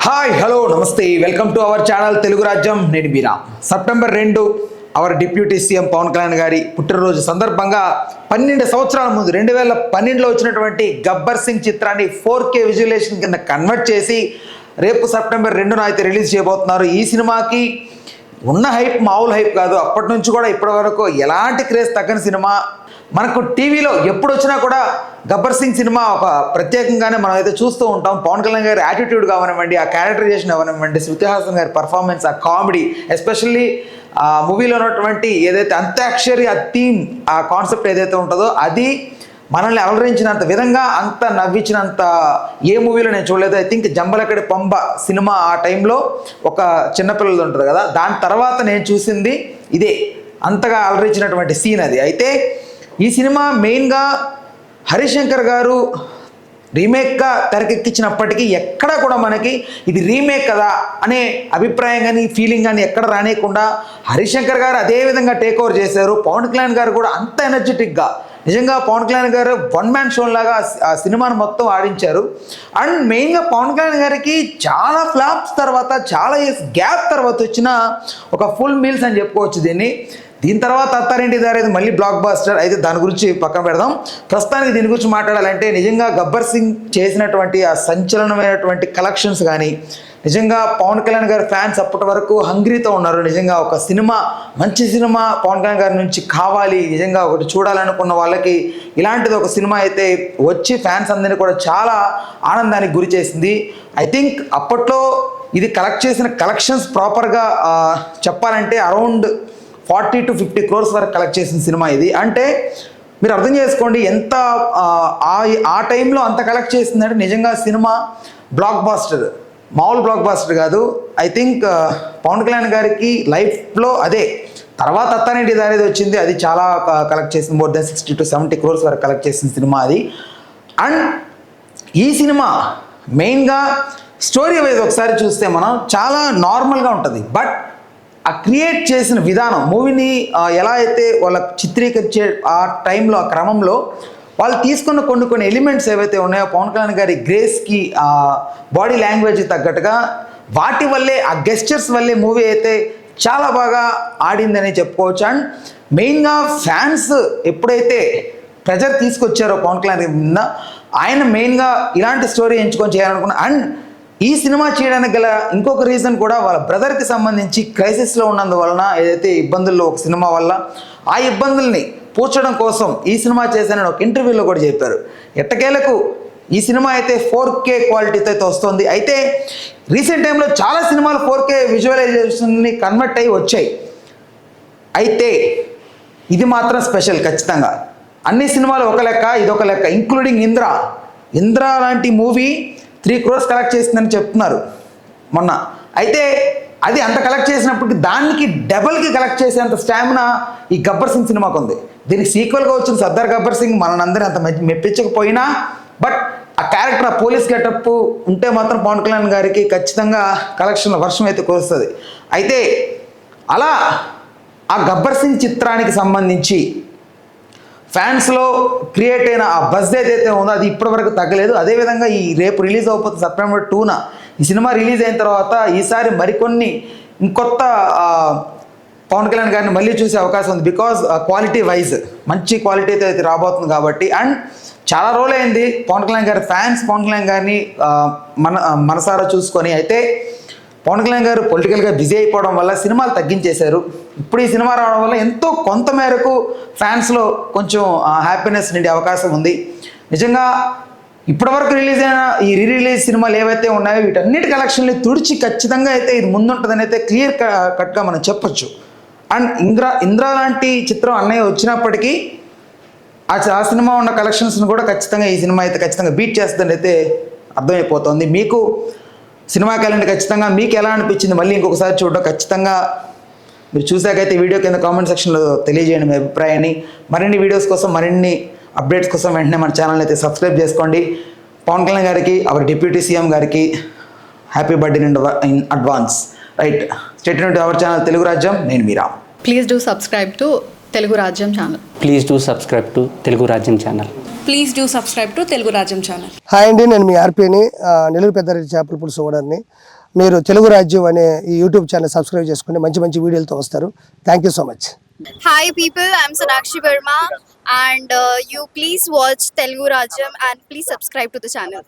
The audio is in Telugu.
హాయ్ హలో నమస్తే welcome to our channel Telugu Rajyam. నేను Meera. September 2 our deputy CM Pawan Kalyan గారి పుట్టినరోజు సందర్భంగా 12 సంవత్సరాల ముందు 2012లో వచ్చినటువంటి గబ్బర్ సింగ్ చిత్రాన్ని 4K విజువలైజేషన్ కింద కన్వర్ట్ చేసి రేపు సెప్టెంబర్ 2న అయితే రిలీజ్ చేయబోతున్నారు. ఈ సినిమాకి ఉన్న హైప్ మామూలు హైప్ కాదు. అప్పటి నుంచి కూడా ఇప్పటి వరకు ఎలాంటి క్రేజ్ తగ్గని సినిమా. మనకు టీవీలో ఎప్పుడు వచ్చినా కూడా గబ్బర్ సింగ్ సినిమా ఒక ప్రత్యేకంగానే మనం అయితే చూస్తూ ఉంటాం. పవన్ కళ్యాణ్ గారి యాటిట్యూడ్ కావనివ్వండి, ఆ క్యారెక్టరైజేషన్ అవనివ్వండి, శృతి హాసన్ గారి పర్ఫార్మెన్స్, ఆ కామెడీ, ఎస్పెషల్లీ ఆ మూవీలో ఉన్నటువంటి ఏదైతే అంత్యాక్షరి ఆ థీమ్, ఆ కాన్సెప్ట్ ఏదైతే ఉంటుందో అది మనల్ని అలరించినంత విధంగా, అంత నవ్వించినంత ఏ మూవీలో నేను చూడలేదు. I think Jambalakadi Pamba cinema ఆ టైంలో ఒక చిన్నపిల్లలు ఉంటుంది కదా, దాని తర్వాత నేను చూసింది ఇదే. అంతగా అలరించినటువంటి సీన్ అది. అయితే ఈ సినిమా మెయిన్గా హరిశంకర్ గారు రీమేక్గా తెరకెక్కించినప్పటికీ ఎక్కడ కూడా మనకి ఇది రీమేక్ కదా అనే అభిప్రాయం కానీ ఫీలింగ్ కానీ ఎక్కడ రానేయకుండా హరిశంకర్ గారు అదే విధంగా టేక్ ఓవర్ చేశారు. పవన్ కళ్యాణ్ గారు కూడా అంత ఎనర్జెటిక్గా, నిజంగా పవన్ కళ్యాణ్ గారు వన్ మ్యాన్ షో లాగా ఆ సినిమాను మొత్తం ఆడించారు. అండ్ మెయిన్గా పవన్ కళ్యాణ్ గారికి చాలా ఫ్లాప్స్ తర్వాత, చాలా ఇయర్స్ గ్యాప్ తర్వాత వచ్చిన ఒక ఫుల్ మీల్స్ అని చెప్పుకోవచ్చు దీన్ని. దీని తర్వాత అత్తారింటి దారేది మళ్ళీ బ్లాక్ బాస్టర్. అయితే దాని గురించి పక్కన పెడదాం. ప్రస్తుతానికి దీని గురించి మాట్లాడాలంటే నిజంగా గబ్బర్ సింగ్ చేసినటువంటి ఆ సంచలనమైనటువంటి కలెక్షన్స్ కానీ, నిజంగా పవన్ కళ్యాణ్ గారి ఫ్యాన్స్ అప్పటి వరకు హంగ్రీతో ఉన్నారు. నిజంగా ఒక సినిమా, మంచి సినిమా పవన్ కళ్యాణ్ గారి నుంచి కావాలి, నిజంగా ఒకటి చూడాలనుకున్న వాళ్ళకి ఇలాంటిది ఒక సినిమా అయితే వచ్చి ఫ్యాన్స్ అందరినీ కూడా చాలా ఆనందానికి గురి చేసింది. ఐ థింక్ అప్పట్లో ఇది కలెక్ట్ చేసిన కలెక్షన్స్ ప్రాపర్గా చెప్పాలంటే అరౌండ్ 40 to 50 crores వరకు కలెక్ట్ చేసిన సినిమా ఇది. అంటే మీరు అర్థం చేసుకోండి ఎంత ఆ టైంలో అంత కలెక్ట్ చేసిందంటే నిజంగా సినిమా బ్లాక్ బాస్టర్, మామూలు బ్లాక్ బాస్టర్ కాదు. ఐ థింక్ పవన్ కళ్యాణ్ గారికి లైఫ్లో అదే. తర్వాత అత్తారింటి దారేది వచ్చింది, అది చాలా కలెక్ట్ చేసింది, మోర్ దెన్ 60 to 70 crores వరకు కలెక్ట్ చేసిన సినిమా అది. అండ్ ఈ సినిమా మెయిన్గా స్టోరీ వైజ్ ఒకసారి చూస్తే మనం చాలా నార్మల్గా ఉంటుంది. బట్ ఆ క్రియేట్ చేసిన విధానం, మూవీని ఎలా అయితే వాళ్ళ చిత్రీకరించే ఆ టైంలో, ఆ క్రమంలో వాళ్ళు తీసుకున్న కొన్ని ఎలిమెంట్స్ ఏవైతే ఉన్నాయో పవన్ కళ్యాణ్ గారి గ్రేస్కి, బాడీ లాంగ్వేజ్ తగ్గట్టుగా వాటి వల్లే, ఆ గెస్చర్స్ వల్లే మూవీ అయితే చాలా బాగా ఆడిందని చెప్పుకోవచ్చు. అండ్ మెయిన్గా ఫ్యాన్స్ ఎప్పుడైతే ప్రెజర్ తీసుకొచ్చారో పవన్ కళ్యాణ్ మీద, ఆయన మెయిన్గా ఇలాంటి స్టోరీ ఎంచుకొని చేయాలనుకున్నా. అండ్ ఈ సినిమా చేయడానికి గల ఇంకొక రీజన్ కూడా వాళ్ళ బ్రదర్కి సంబంధించి క్రైసిస్లో ఉన్నందువలన, ఏదైతే ఇబ్బందుల్లో ఒక సినిమా వల్ల ఆ ఇబ్బందుల్ని పూడ్చడం కోసం ఈ సినిమా చేశానని ఒక ఇంటర్వ్యూలో కూడా చెప్పారు. ఎట్టకేలకు ఈ సినిమా అయితే 4K క్వాలిటీతో అయితే వస్తుంది. అయితే రీసెంట్ టైంలో చాలా సినిమాలు 4K విజువలైజేషన్ని కన్వర్ట్ అయ్యి వచ్చాయి. అయితే ఇది మాత్రం స్పెషల్ ఖచ్చితంగా. అన్ని సినిమాలు ఒక లెక్క, ఇదొక లెక్క. ఇంక్లూడింగ్ ఇంద్ర లాంటి మూవీ 3 crores కలెక్ట్ చేసిందని చెప్తున్నారు మొన్న. అయితే అది అంత కలెక్ట్ చేసినప్పటికీ దానికి డబల్కి కలెక్ట్ చేసేంత స్టామినా ఈ గబ్బర్ సింగ్ సినిమాకు ఉంది. దీనికి సీక్వెల్గా వచ్చిన సర్దార్ గబ్బర్ సింగ్ మనందరూ అంత మెప్పించకపోయినా, బట్ ఆ క్యారెక్టర్, ఆ పోలీస్ గెటప్ ఉంటే మాత్రం పవన్ కళ్యాణ్ గారికి ఖచ్చితంగా కలెక్షన్ల వర్షం అయితే కురుస్తుంది. అయితే అలా ఆ గబ్బర్ సింగ్ చిత్రానికి సంబంధించి ఫ్యాన్స్లో క్రియేట్ అయిన ఆ బజ్ ఏదైతే ఉందో అది ఇప్పటివరకు తగ్గలేదు. అదేవిధంగా ఈ రేపు రిలీజ్ అయిపోతుంది సెప్టెంబర్ 2న ఈ సినిమా రిలీజ్ అయిన తర్వాత ఈసారి మరికొన్ని ఇంకొత్త పవన్ కళ్యాణ్ గారిని మళ్ళీ చూసే అవకాశం ఉంది. బికాజ్ క్వాలిటీ వైజ్ మంచి క్వాలిటీతో అయితే రాబోతుంది కాబట్టి. అండ్ చాలా రోజులైంది పవన్ కళ్యాణ్ గారి ఫ్యాన్స్ పవన్ కళ్యాణ్ గారిని మనసారా చూసుకొని. అయితే పవన్ కళ్యాణ్ గారు పొలిటికల్గా బిజీ అయిపోవడం వల్ల సినిమాలు తగ్గించేశారు. ఇప్పుడు ఈ సినిమా రావడం వల్ల ఎంతో కొంత మేరకు ఫ్యాన్స్లో కొంచెం హ్యాపీనెస్ నిండే అవకాశం ఉంది. నిజంగా ఇప్పటివరకు రిలీజ్ అయిన ఈ రిలీజ్ సినిమాలు ఏవైతే ఉన్నాయో వీటన్నిటి కలెక్షన్ని తుడిచి ఖచ్చితంగా అయితే ఇది ముందుంటుందని అయితే క్లియర్ కట్గా మనం చెప్పొచ్చు. అండ్ ఇంద్ర లాంటి చిత్రం అన్నయ్య వచ్చినప్పటికీ ఆ సినిమా ఉన్న కలెక్షన్స్ని కూడా ఖచ్చితంగా ఈ సినిమా అయితే ఖచ్చితంగా బీట్ చేస్తుందని అయితే అర్థమైపోతుంది. మీకు సినిమాకి వెళ్ళండి ఖచ్చితంగా. మీకు ఎలా అనిపించింది మళ్ళీ ఇంకొకసారి చూడడం ఖచ్చితంగా మీరు చూసాకైతే వీడియో కింద కామెంట్ సెక్షన్లో తెలియజేయండి మీ అభిప్రాయాన్ని. మరిన్ని వీడియోస్ కోసం, మరిన్ని అప్డేట్స్ కోసం వెంటనే మన ఛానల్ అయితే సబ్స్క్రైబ్ చేసుకోండి. పవన్ కళ్యాణ్ గారికి, అవర్ డిప్యూటీ సీఎం గారికి happy birthday in advance. Right, stay tuned to our channel Telugu Rajyam. నేను Meera. Please do subscribe to Telugu Rajyam channel. Please do subscribe to Telugu Rajyam channel. Please do subscribe to Telugu Rajyam channel. Hi అండి, నేను మీ ఆర్పీని, నెల్లూరు పెద్దారెడ్డి చేపల పులుసు ఓనర్ని. మీరు తెలుగు రాజ్యం అనే ఈ యూట్యూబ్ ఛానల్ సబ్స్క్రైబ్ చేసుకుని మంచి మంచి వీడియోలతో వస్తారు. Thank you so much. Hi people, I'm Sonakshi Verma and you please watch Telugu Rajyam and please subscribe to the channel.